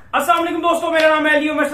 अस्सलाम वालेकुम दोस्तों, मेरा नाम है अली उमर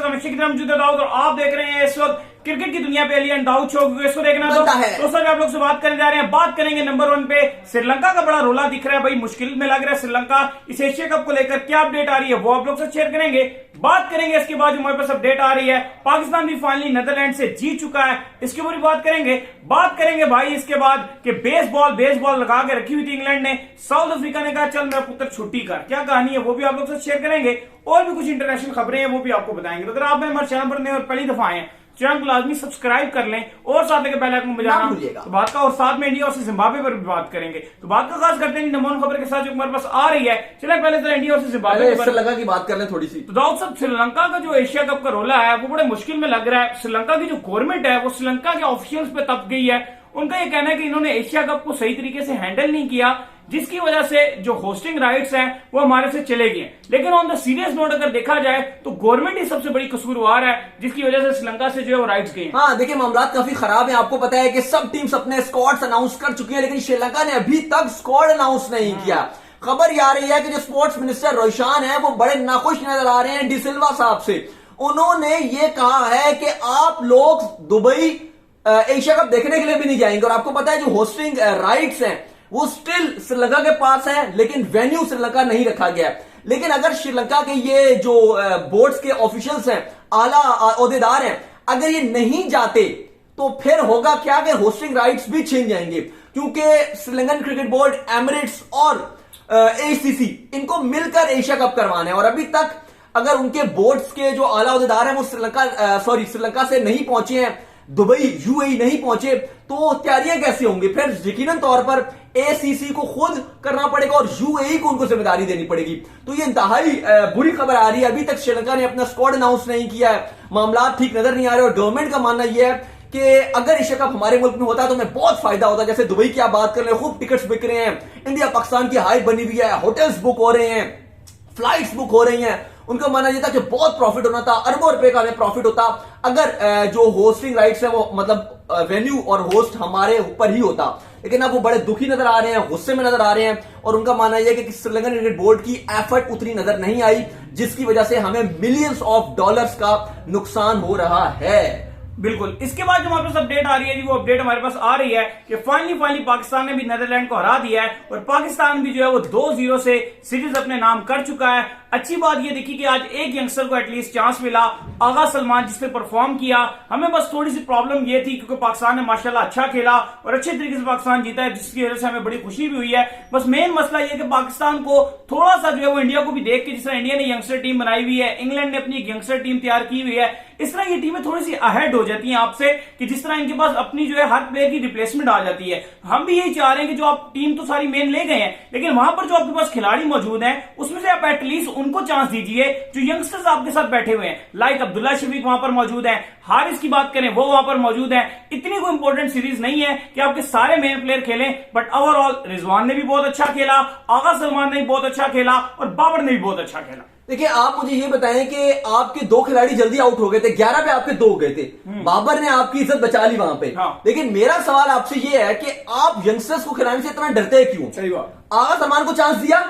दाऊद और आप देख रहे हैं इस वक्त क्रिकेट की दुनिया पे अली एंड दाऊद शो। इसको देखना दोस्तों आप लोग से बात करने जा रहे हैं। बात करेंगे नंबर 1 पे श्रीलंका का बड़ा रोला दिख रहा है भाई, मुश्किल में लग रहा है श्रीलंका। इस एशिया कप को लेकर क्या अपडेट आ रही है वो आप लोग से शेयर करेंगे। बात करेंगे इसके बाद हमारे पास अपडेट आ रही है, पाकिस्तान भी फाइनली नीदरलैंड से जीत चुका है, इसके ऊपर बात करेंगे। बात करेंगे भाई इसके बाद कि बेसबॉल लगा के रखी हुई थी इंग्लैंड ने, साउथ अफ्रीका ने कहा चल मेरा पुत्र छुट्टी कर, क्या कहानी है वो भी आप लोग से शेयर करेंगे। और भी कुछ इंटरनेशनल खबरें हैं वो भी आपको बताएंगे। तो अगर आप हमारे चैनल पर नए और पहली दफा आए चैनल को लाजमी सब्सक्राइब कर लें और साथ में बेल आइकन बजाना भूलिएगा। तो बात का और साथ में इंडिया और जिम्बाब्वे पर भी बात करेंगे। तो बात का खास करते हैं नंबर 1 खबर के साथ जो हमारे पास आ रही है। चले पहले तो इंडिया और जिम्बाब्वे श्रीलंका की बात कर लें थोड़ी सी। तो दाऊद साहब, श्रीलंका का जो एशिया कप का रोला है वो बड़े मुश्किल में लग रहा है। श्रीलंका की जो गवर्नमेंट है वो श्रीलंका के ऑफिशियल्स पे तप गई है। उनका ये कहना है कि इन्होंने एशिया कप को सही तरीके से हैंडल नहीं किया, जिसकी वजह से जो होस्टिंग राइट्स हैं वो हमारे से चले गए। लेकिन ऑन द सीरियस नोट अगर देखा जाए तो गवर्नमेंट ही सबसे बड़ी कसूरवार है, जिसकी वजह से श्रीलंका से जो है वो राइट्स गए। हाँ देखिए, मामला काफी खराब है। आपको पता है कि सब टीम्स अपने स्क्वाड्स अनाउंस कर चुकी है, लेकिन श्रीलंका ने अभी तक स्क्वाड अनाउंस नहीं किया। खबर ये आ रही है कि जो स्पोर्ट्स मिनिस्टर रोहिशान है वो बड़े नाखुश नजर आ रहे हैं डिसिल्वा साहब से। उन्होंने ये कहा है कि आप लोग दुबई एशिया कप देखने के लिए भी नहीं जाएंगे। और आपको पता है जो होस्टिंग राइट्स हैं वो स्टिल श्रीलंका के पास है, लेकिन वेन्यू श्रीलंका नहीं रखा गया है। लेकिन अगर श्रीलंका के ये जो बोर्ड्स के ऑफिशियल्स हैं, आला ओहदेदार हैं, अगर ये नहीं जाते तो फिर होगा क्या कि होस्टिंग राइट्स भी छीन जाएंगे, क्योंकि श्रीलंकन क्रिकेट बोर्ड, एमिरेट्स और एसीसी इनको मिलकर एशिया कप करवाना है। और अभी तक अगर उनके बोर्ड्स के जो आला ओहदेदार हैं वो श्रीलंका से नहीं पहुंचे हैं, दुबई यूएई नहीं पहुंचे, तो तैयारियां कैसे होंगी? फिर यकीनन तौर पर एसीसी को खुद करना पड़ेगा और यूएई को उनको जिम्मेदारी देनी पड़ेगी। तो ये इंतहाई बुरी खबर आ रही है। अभी तक श्रीलंका ने अपना स्क्वाड अनाउंस नहीं किया है, मामला ठीक नजर नहीं आ रहे। और गवर्नमेंट का मानना यह है कि अगर एशिया कप हमारे मुल्क में होता तो हमें बहुत फायदा होता। जैसे दुबई की आप बात कर रहे हैं, खूब टिकट्स बिक रहे हैं, इंडिया पाकिस्तान की हाइप बनी हुई है, होटल्स बुक हो रहे हैं, फ्लाइट्स बुक हो रही हैं। उनका मानना यह था कि बहुत प्रॉफिट होना था, अरबों रुपए का हमें प्रॉफिट होता अगर जो होस्टिंग राइट्स है वो मतलब वेन्यू और होस्ट हमारे ऊपर ही होता। लेकिन अब वो बड़े दुखी नजर आ रहे हैं, गुस्से में नजर आ रहे हैं। और उनका मानना यह है कि श्रीलंकन क्रिकेट बोर्ड की एफर्ट उतनी नजर नहीं आई, जिसकी वजह से हमें मिलियंस ऑफ डॉलर्स का नुकसान हो रहा है। बिल्कुल। इसके बाद जो हमारे पास अपडेट आ रही है जी, वो अपडेट हमारे पास आ रही है कि फाइनली पाकिस्तान ने भी नीदरलैंड को हरा दिया है और पाकिस्तान भी जो है वो 2-0 से सीरीज अपने नाम कर चुका है। अच्छी बात ये देखी कि आज एक यंगस्टर को एटलीस्ट चांस मिला, आगा सलमान, जिसने परफॉर्म किया। हमें बस थोड़ी सी प्रॉब्लम ये थी क्योंकि पाकिस्तान ने माशाल्लाह अच्छा खेला और अच्छे तरीके से पाकिस्तान जीता है, जिसकी वजह से हमें बड़ी खुशी भी हुई है। बस मेन मसला ये कि पाकिस्तान को थोड़ा सा जो है वो इंडिया को भी देख के, जिस तरह इंडिया ने यंगस्टर टीम बनाई हुई है, इंग्लैंड ने अपनी एक यंगस्टर टीम तैयार की हुई है, इस तरह ये टीमें थोड़ी सी अहेड हो जाती हैं आपसे, कि जिस तरह इनके पास अपनी जो है हर प्लेयर की रिप्लेसमेंट आ जाती है। हम भी यही चाह रहे हैं कि जो आप टीम तो सारी मेन ले गए हैं, लेकिन वहां पर जो आपके पास खिलाड़ी मौजूद हैं उसमें से आप एटलीस्ट उनको चांस दीजिए जो यंगस्टर्स आपके साथ बैठे हुए हैं। लाइक अब्दुल्ला शफीक वहां पर मौजूद है, हारिस की बात करें वो वहां पर मौजूद है। इतनी कोई इंपॉर्टेंट सीरीज नहीं है कि आपके सारे मेन प्लेयर खेलें, बट ओवरऑल रिजवान ने भी बहुत अच्छा खेला, आगा सलमान ने भी बहुत अच्छा खेला और बाबर ने भी बहुत अच्छा खेला। देखिए, आप मुझे ये बताएं कि आपके 2 खिलाड़ी जल्दी आउट हो गए थे, 11 पे आपके 2 हो गए थे, बाबर ने आपकी इज्जत बचा ली वहां पे। हाँ। लेकिन मेरा सवाल आपसे ये है कि आप यंगस्टर्स को खिलाने से इतना डरते हैं क्यों? सही बात। आगा सलमान को चांस दिया,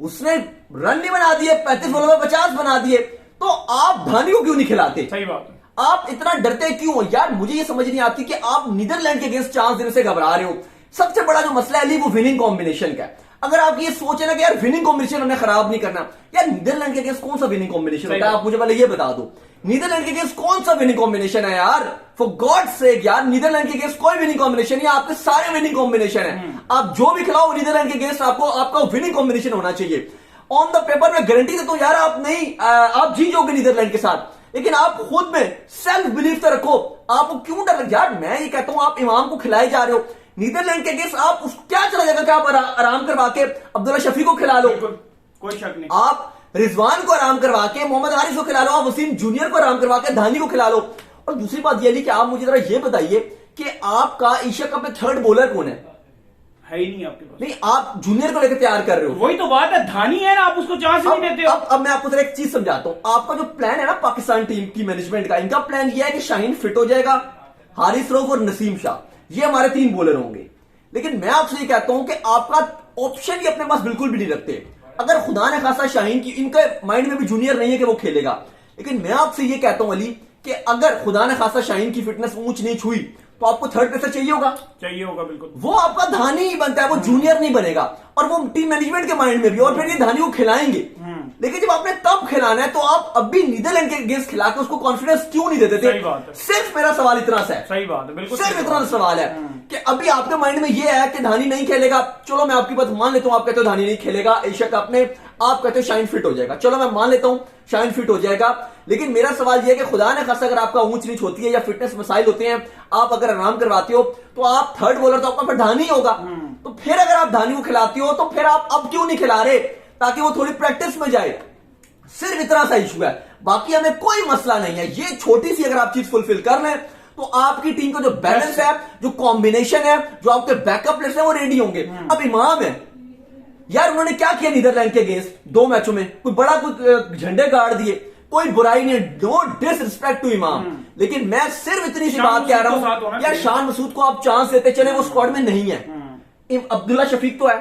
उसने रन नहीं बना दिए, 35 बॉलों में 50 बना दिए, तो आप धानी को क्यों नहीं खिलाते? सही बात। आप इतना डरते क्यों यार? मुझे ये समझ नहीं आती कि आप नीदरलैंड के अगेंस्ट चांस देने से घबरा रहे हो। सबसे बड़ा जो मसला है वो विनिंग कॉम्बिनेशन का है। अगर आप ये सोचे ना कि यार विनिंग कॉम्बिनेशन हमने खराब नहीं करना, यार नीदरलैंड के अगेंस्ट कौन सा विनिंग कॉम्बिनेशन होता है? आप मुझे पहले ये बता दो, नीदरलैंड के अगेंस्ट कौन सा विनिंग कॉम्बिनेशन है यार? फॉर गॉड सेक यार, नीदरलैंड के अगेंस्ट कोई विनिंग कॉम्बिनेशन नहीं, आपके सारे विनिंग कॉम्बिनेशन है। आप जो भी खिलाओ नीदरलैंड के अगेंस्ट आपका विनिंग कॉम्बिनेशन होना चाहिए। ऑन द पेपर में गारंटी देता हूं यार, आप नहीं आप जीत जाओगे नीदरलैंड के साथ, लेकिन आप खुद में सेल्फ बिलीफ तो रखो। आपको क्यों डर लग यार? मैं ये कहता हूं, आप इमाम को खिलाए जा रहे हो नीदरलैंड के अगेंस्ट, आप क्या चला जाएगा कि आप आराम करवा के अब्दुल्ला शफी को खिला लो, कोई शक नहीं। आप रिजवान को आराम करवा के मोहम्मद हारिस को खिला लो, आप वसीम जूनियर को आराम करवा के धानी को खिला लो। और दूसरी बात यह कि आप मुझे जरा ये बताइए कि आपका एशिया कप में 3rd बॉलर कौन है ही नहीं आपके पास। नहीं, आप जूनियर को लेकर तैयार कर रहे हो, वही तो बात है, धानी है ना, आप उसको चांस नहीं देते हो। अब मैं आपको जरा एक चीज समझाता हूं। आपका जो प्लान है ना पाकिस्तान टीम की मैनेजमेंट का, इनका प्लान यह है कि शाहीन फिट हो जाएगा, हारिस रऊफ और नसीम शाह, ये हमारे 3 बॉलर होंगे। लेकिन मैं आपसे ये कहता हूं कि आपका ऑप्शन ही अपने पास बिल्कुल भी नहीं रखते। अगर खुदा ने खासा शाहीन की इनके माइंड में भी जूनियर नहीं है कि वो खेलेगा, लेकिन मैं आपसे ये कहता हूं अली कि अगर खुदा ने खासा शाहीन की फिटनेस ऊंच नीच हुई तो आपको थर्ड पेसर चाहिए होगा बिल्कुल। वो आपका धानी ही बनता है, वो जूनियर नहीं बनेगा। और वो टीम मैनेजमेंट के माइंड में भी, और फिर ये धानी को खिलाएंगे। लेकिन जब आपने तब खिलाना है तो आप अभी नीदरलैंड के अगेंस्ट खिला के उसको कॉन्फिडेंस क्यों नहीं देते थे? सिर्फ मेरा सवाल इतना सा है। सही बात है, बिल्कुल सिर्फ इतना सवाल है कि अभी आपके माइंड में ये है कि धानी नहीं खेलेगा। चलो मैं आपकी बात मान लेता हूं, आप कहते हो धानी नहीं खेलेगा एशिया कप में, आप कहते हो शाइन फिट हो जाएगा, चलो मैं मान लेता हूं शाइन फिट हो जाएगा। लेकिन मेरा सवाल यह है कि खुदा ने खासा अगर आपका ऊंच नीच होती है या फिटनेस मसाइल होते हैं, आप अगर आराम करवाते हो तो आप थर्ड बॉलर तो आपका फिर धानी होगा। तो फिर अगर आप धानी को खिलाते हो तो फिर आप अब क्यों नहीं खिला रहे, ताकि वो थोड़ी प्रैक्टिस में जाए। सिर्फ इतना सा इशू है, बाकी हमें कोई मसला नहीं है। ये छोटी सी अगर आप चीज फुलफिल कर लें तो आपकी टीम का जो बैलेंस है, जो कॉम्बिनेशन है, जो आपके बैकअप प्लेयर्स हैं वो रेडी होंगे। अब इमाम है यार, उन्होंने क्या किया नीदरलैंड के अगेंस्ट 2 मैचों में, कोई बड़ा कोई झंडे गाड़ दिए, कोई बुराई नहीं, नो डिसरिस्पेक्ट टू इमाम। लेकिन मैं सिर्फ इतनी सी बात कह रहा हूं यार, शान मसूद को आप चांस देते चले, वो स्क्वाड में नहीं है। अब्दुल्ला शफीक तो है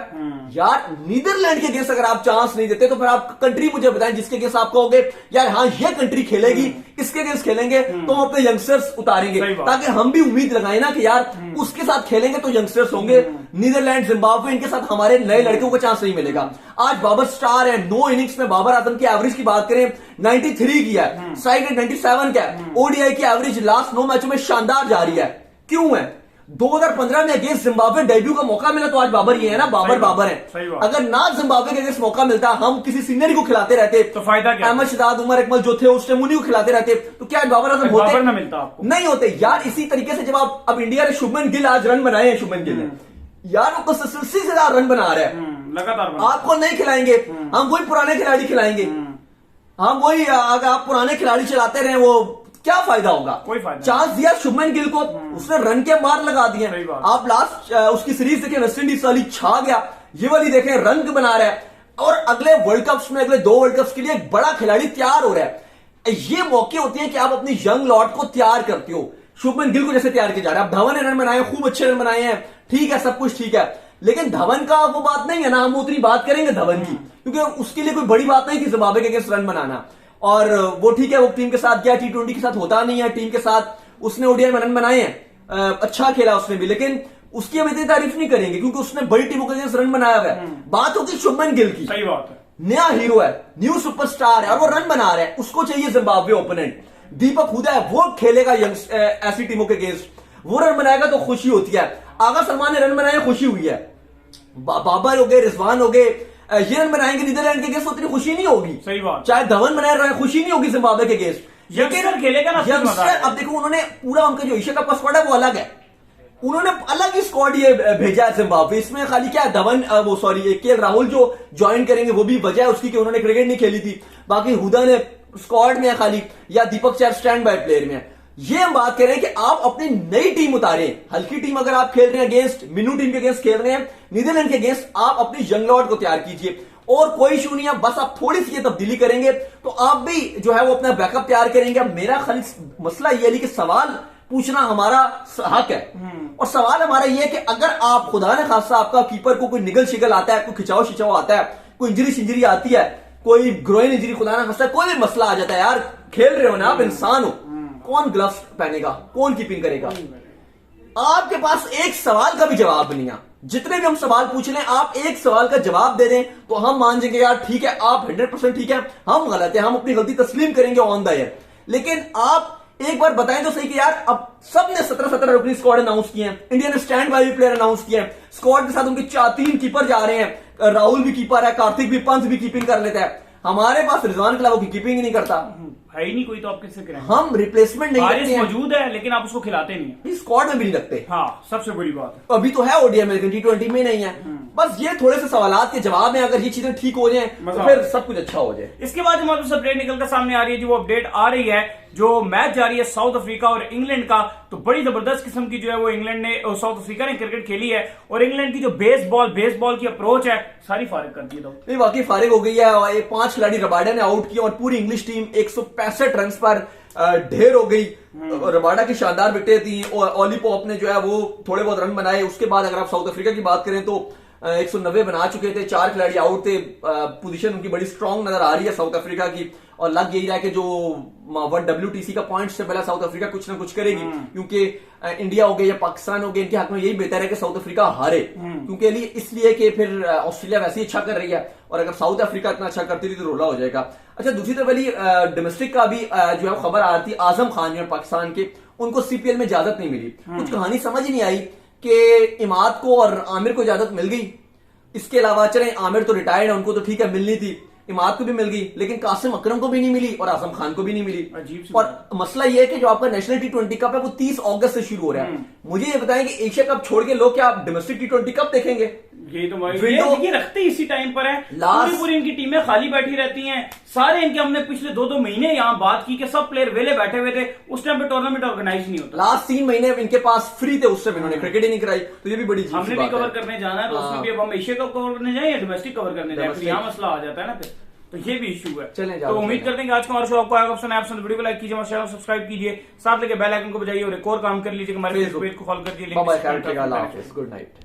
यार। नीदरलैंड के अगेंस्ट अगर आप चांस नहीं देते तो फिर आप कंट्री मुझे बताएं जिसके अगेंस्ट आप कहोगे यार हाँ ये कंट्री खेलेगी, इसके अगेंस्ट खेलेंगे तो हम अपने यंगस्टर्स उतारेंगे, ताकि हम भी उम्मीद लगाए ना कि यार उसके साथ खेलेंगे तो यंगस्टर्स होंगे। नीदरलैंड, जिम्बाब्वे, इनके साथ हमारे नए लड़कों को चांस नहीं मिलेगा। आज बाबर स्टार है, 9 इनिंग्स में बाबर आजम की एवरेज की बात करें 93 की है, स्ट्राइक रेट 97 का है, ओडीआई की एवरेज लास्ट 9 मैचों में शानदार जा रही है। क्यों है? 2015 में अगेंस्ट जिम्बाब्वे डेब्यू का मौका मिला तो आज बाबर ये है ना, बाबर है। अगर ना जिम्बाब्वे के अगेंस्ट मौका मिलता, हम किसी सीनियर को खिलाते रहते तो फायदा क्या? अहमद शहजाद, उमर अकमल जो थे उस टाइम उन्हीं को खिलाते रहते, तो क्या बाबर आजम होते? बाबर ना मिलता आपको? नहीं होते यार। इसी तरीके से जब आप अब इंडिया ने शुभमन गिल आज रन बनाए हैं, शुभमन गिल ने यार वो कंसिस्टेंसी से रन बना रहा है, लगातार। आपको नहीं खिलाएंगे, हम वही पुराने खिलाड़ी खिलाएंगे, हम वही। अगर आप पुराने खिलाड़ी चलाते रहे वो क्या फायदा होगा? कोई फायदा। चांस दिया शुभमन गिल को, उसने रन के मार लगा दिए। आप लास्ट उसकी सीरीज देखें, वेस्ट इंडीज वाली छा गया, ये वाली देखें रन बना रहा है, और अगले वर्ल्ड कप्स में, अगले 2 वर्ल्ड कप्स के लिए एक बड़ा खिलाड़ी तैयार हो रहा है। ये मौके होते हैं कि आप अपनी यंग लॉट को तैयार करते हो। शुभमन गिल को जैसे तैयार किया जा रहा है, अब धवन ने रन बनाए, खूब अच्छे रन बनाए हैं, ठीक है, सब कुछ ठीक है, लेकिन धवन का वो बात नहीं है ना, हम उतनी बात करेंगे धवन की, क्योंकि उसके लिए कोई बड़ी बात नहीं थी जिम्बाब्वे के अगेंस्ट रन बनाना। और वो ठीक है, वो टीम के साथ गया, T20 के साथ होता नहीं है, टीम के साथ उसने ओडीआई में रन बनाए हैं, अच्छा खेला उसने भी, लेकिन उसकी हम इतनी तारीफ नहीं करेंगे क्योंकि उसने बड़ी टीमों के अगेंस्ट रन बनाया हुआ है। बात होगी शुभमन गिल की। सही बात है, नया हीरो है, न्यू सुपरस्टार है, और वो रन बना रहा है, उसको चाहिए जिम्बाब्वे ओपोनेंट। दीपक हुडा है, वो खेलेगा ऐसी टीमों के अगेंस्ट, वो रन बनाएगा तो खुशी होती है। आगा सलमान ने रन बनाए, खुशी हुई है। बाबर हो गए, रिजवान हो गए, ये रन बनाएंगे नीदरलैंड के अगेंस्ट, उतनी खुशी नहीं होगी। सही बात। चाहे धवन बनाए रहे, खुशी नहीं होगी जिम्बाब्वे के अगेंस्ट। लेकिन खेलेगा ना यंगस्टर। अब देखो उन्होंने पूरा उनका जो एशिया कप का स्क्वाड है वो अलग है, उन्होंने अलग ही स्क्वाड ये भेजा है जिम्बाब्वे। इसमें खाली क्या है, धवन वो सॉरी केएल राहुल जो ज्वाइन करेंगे वो भी वजह है उसकी कि उन्होंने क्रिकेट नहीं खेली थी, बाकी हुडा ने स्क्वाड में है खाली, या Deepak Chahar stand by player में है। ये हम बात कर रहे हैं कि आप अपनी नई टीम उतारें। हल्की टीम अगर आप खेल रहे हैं अगेंस्ट, मिनू टीम के अगेंस्ट खेल रहे हैं, नीदरलैंड के अगेंस्ट, आप अपनी यंग लॉट को तैयार कीजिए, और कोई इशू नहीं है। बस आप थोड़ी सी ये तब्दीली करेंगे तो आप भी जो है वो अपना बैकअप तैयार करेंगे। अब मेरा खाली मसला ये है कि सवाल पूछना हमारा हक है, और सवाल हमारा ये है कि अगर आप खुदा ने खासा आपका कीपर को कोई निगल शिगल आता है, कोई खिंचाव शिचाव आता है, कोई इंजरी आती है, कोई ग्रोइन इंजरी खुदा ना खासा कोई भी मसला आ जाता है, यार खेल रहे हो ना, आप इंसान हो, कौन ग्लव्स पहनेगा, कौन कीपिंग करेगा? आपके पास एक सवाल का भी जवाब नहीं है। जितने भी हम सवाल पूछ लें, आप एक सवाल का जवाब दे दें तो हम मान जाएंगे यार ठीक है, आप 100% ठीक है, हम गलत है, हम अपनी गलती तस्लीम करेंगे ऑन द एयर। लेकिन आप एक बार बताएं तो सही कि यार अब सबने 17 रुकनी स्क्वाड अनाउंस किए हैं, इंडिया ने स्टैंड बाय भी प्लेयर अनाउंस किए हैं, स्क्वाड के साथ उनके 3 कीपर जा रहे हैं, राहुल भी कीपर है, कार्तिक भी, पंत भी कीपिंग कर लेता है। हमारे पास रिजवान के अलावा की कीपिंग ही नहीं करता है ही नहीं कोई, तो आप किससे करें? हम रिप्लेसमेंट नहीं रखते हैं, मौजूद है लेकिन आप उसको खिलाते नहीं, स्क्वाड में भी नहीं रखते। हाँ, सबसे बड़ी बात है। अभी तो है ओडीआई में, लेकिन T20 में नहीं है। बस ये थोड़े से सवालात के जवाब हैं, अगर ये चीजें ठीक हो जाएं तो फिर सब कुछ अच्छा हो जाए। इसके बाद हमारे पास अपडेट निकलकर सामने आ रही है, जो अपडेट आ रही है, जो मैच जारी है साउथ अफ्रीका और इंग्लैंड का, तो बड़ी जबरदस्त किस्म की जो है वो इंग्लैंड ने और साउथ अफ्रीका ने क्रिकेट खेली है, और इंग्लैंड की जो बेसबॉल की अप्रोच है सारी फारिग कर दी। नहीं, वाकई फारिग हो गई है, और 5 खिलाड़ी रबाडा ने आउट किया, और पूरी इंग्लिश टीम 165 रन पर ढेर हो गई। रबाडा की शानदार विकेटें थी, और ऑली पॉप ने जो है वो थोड़े बहुत रन बनाए। उसके बाद अगर आप साउथ अफ्रीका की बात करें तो 190 बना चुके थे, 4 खिलाड़ी आउट थे, पोजीशन उनकी बड़ी स्ट्रांग नजर आ रही है साउथ अफ्रीका की, और लग यही रहा है कि जो WTC का पॉइंट से पहले साउथ अफ्रीका कुछ ना कुछ करेगी, क्योंकि इंडिया हो गया या पाकिस्तान हो गया, इनके हक में यही बेहतर है कि साउथ अफ्रीका हारे, क्योंकि इसलिए कि फिर ऑस्ट्रेलिया वैसे ही अच्छा कर रही है, और अगर साउथ अफ्रीका इतना अच्छा करती थी तो रोला हो जाएगा। अच्छा, दूसरी तरफ वाली डोमेस्टिक का भी जो है खबर आ रही थी, आजम खान जो है पाकिस्तान के, उनको CPL में इजाजत नहीं मिली। कुछ कहानी समझ ही नहीं आई कि इमाद को और आमिर को इजाजत मिल गई, इसके अलावा चले आमिर तो रिटायर्ड है, उनको तो ठीक है मिलनी थी, इमाद को भी मिल गई, लेकिन कासिम अकरम को भी नहीं मिली और आजम खान को भी नहीं मिली। और मसला यह है कि जो आपका नेशनल T20 कप है वो 30 अगस्त से शुरू हो रहा है। मुझे ये बताएं कि एशिया कप छोड़ के लोग क्या डोमेस्टिक T20 कप देखेंगे? ये तो ये रखते इसी टाइम पर है, पूरी इनकी टीमें खाली बैठी रहती हैं सारे इनके। हमने पिछले 2-2 महीने यहाँ बात की कि सब प्लेयर वेले बैठे हुए थे, उस टाइम पे टूर्नामेंट ऑर्गेनाइज नहीं होता। लास्ट 3 महीने इनके पास फ्री थे, उससे इन्होंने क्रिकेट ही नहीं कराई, तो ये भी बड़ी हमने भी कवर करने जाना है, तो उसमें भी अब हम एशिया कप कवर करने जाए या डोमेस्टिक कवर करने जाए, फिर यहाँ मसला आ जाता है ना, फिर तो ये भी इशू है। तो उम्मीद करते हैं कि आज का हमारा शो आपको आएगा पसंद है। आप वीडियो को लाइक कीजिए, हमारे चैनल को सब्सक्राइब कीजिए, साथ लेके बेल आइकन को बजाइए और एक और काम कर लीजिए, हमारे फेसबुक पेज को फॉलो कर दीजिए। Good night.